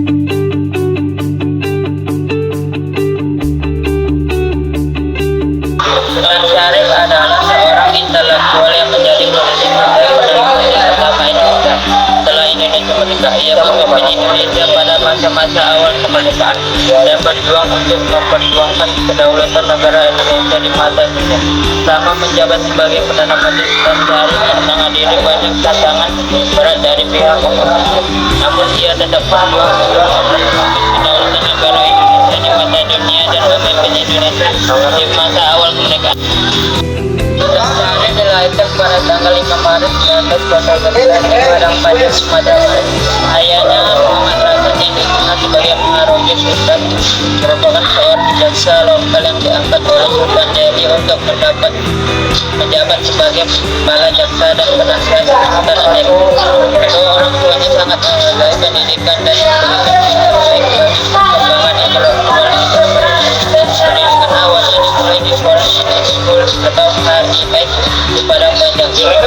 Sultan Syarif adalah seorang intelektual yang menjadi pemimpin pertama Indonesia. Setelah Indonesia merdeka, ia memimpin Indonesia pada masa-masa awal kemerdekaan dan berjuang untuk memperjuangkan kedaulatan negara Indonesia di mata dunia. Selama menjabat sebagai Perdana Menteri, Sultan Syarif menghadiri banyak tantangan berat dari pihak oposisi. Namun ia tetap berjuang untuk kedaulatan negara Indonesia di mata dunia dan memimpin Indonesia di masa awal kemerdekaan. Sultan Syarif dilahirkan pada tanggal 5 Maret 1929 di Padang Panjang, Sumatera Barat. Ayahnya Muhammad Rasad yang dikenal sebagai pengaruhi Sultan merupakan seorang jaksa lokal yang diangkat oleh Sultan Delhi untuk menjabat sebagai kepala jaksa dan penasihat Sultan Agung. Kedua orang tuanya sangat menghargai pendidikan dan perkembangan intelektual dan pendidikan awalnya dimulai di sekolah atau HIS di Padang Panjang. Sekolah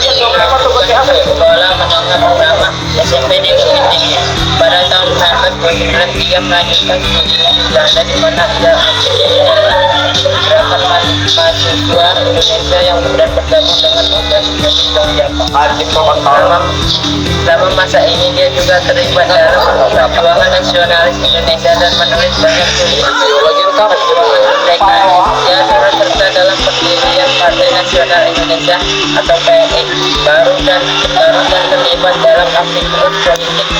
menengah pertama SMP di Bukit Tinggi. Pada tahun 1912 ia melanjutkan studinya di Belanda di mana ia gerakan mahasiswa Indonesia yang kemudian bergabung dengan Indonesia Jepang. Selama masa ini dia juga terlibat dalam perjuangan nasionalis Indonesia dan menulis banyak tulisan perjuangan kemerdekaan. Ia turut serta dalam pendirian Partai Nasional Indonesia atau PNI baru dan terlibat dalam aktivitas politik di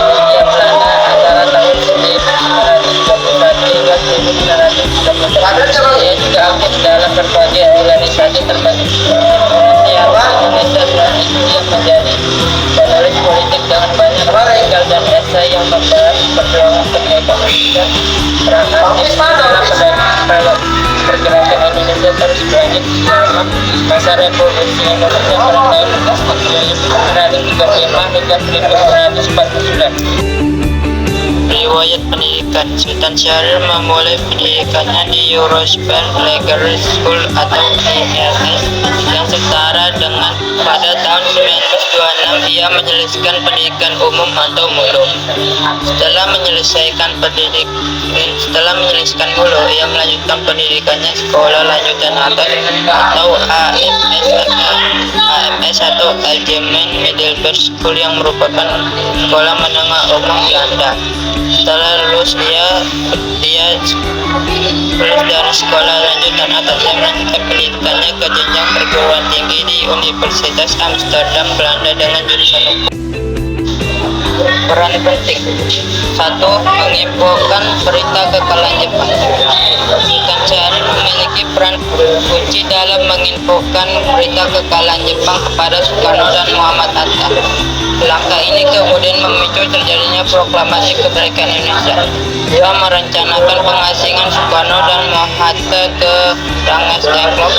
Hindia Belanda antara tahun 1921 hingga 1931. Ia juga aktif dalam berbagai organisasi termasuk Indonesia. Selain itu ia menjadi penulis politik dengan banyak artikel dan esai yang membahas perjuangan kemerdekaan Indonesia. Peran aktif dalam pergerakan Indonesia terus berlanjut selama masa Revolusi Indonesia pada tahun 1935 hingga 1949. Riwayat pendidikan. Sultan Syarif memulai pendidikannya di European Legal School atau ELS yang setara dengan pada tahun 1926 ia menyelesaikan pendidikan umum atau MULO. Setelah menyelesaikan MULO, ia melanjutkan pendidikannya sekolah lanjutan atas atau AMS atau Algemeen Middelbare School yang merupakan sekolah menengah umum Belanda. Setelah lulus dia lulus dari sekolah lanjutan atas yang melanjutkan pendidikannya ke jenjang perguruan tinggi di Universitas Amsterdam, Belanda dengan jurusan hukum. Peran penting. 1. Menginfokan berita kekalahan Jepang. Sultan Syarif memiliki peran kunci dalam menginfokan berita kekalahan Jepang kepada Soekarno dan Muhammad Hatta. Langkah ini kemudian memicu terjadinya proklamasi kemerdekaan Indonesia. 2. Merencanakan pengasingan Soekarno dan Hatta ke Rangas Dengklok.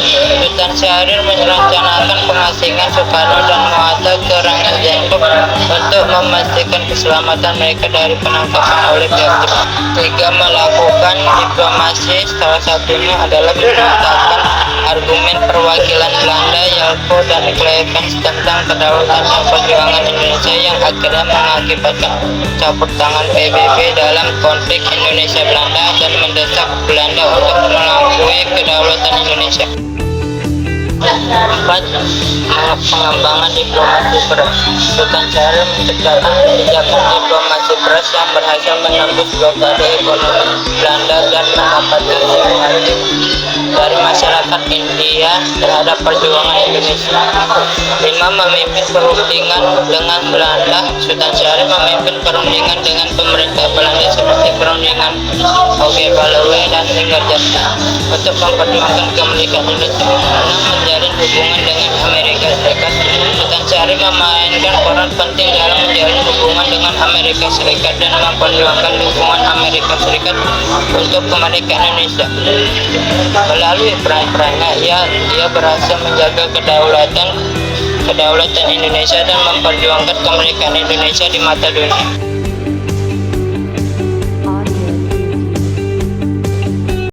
Sultan Syarif merencanakan pengasingan Soekarno dan Hatta ke Rangas Dengklok untuk memastikan keselamatan mereka dari penangkapan oleh pihak Jepang. 3. Melakukan diplomasi, salah satunya adalah menyatakan argumen perwakilan Belanda, Yalko dan Kleefens tentang kedaulatan dan perjuangan Indonesia yang akhirnya mengakibatkan campur tangan PBB dalam konflik Indonesia-Belanda dan mendesak Belanda untuk melampaui kedaulatan Indonesia. 4. Pengembangan diplomasi beras. Sultan Syarif menciptakan kebijakan diplomasi beras yang berhasil menembus blokade ekonomi Belanda dan mendapatkan simpati dari masyarakat India terhadap perjuangan Indonesia. 5. Memimpin perundingan dengan Belanda. Sultan Syarif memimpin perundingan dengan pemerintah Belanda seperti perundingan Oke-Balawe dan Singgarjati untuk memperjuangkan kemerdekaan Indonesia. 6. Menjalin hubungan dengan Amerika Serikat. Sultan Syarif memainkan peran penting dalam menjalin hubungan dengan Amerika Serikat dan memperjuangkan dukungan Amerika Serikat untuk kemerdekaan Indonesia. Melalui peran-perannya ia berhasil menjaga kedaulatan Indonesia dan memperjuangkan kemerdekaan Indonesia di mata dunia.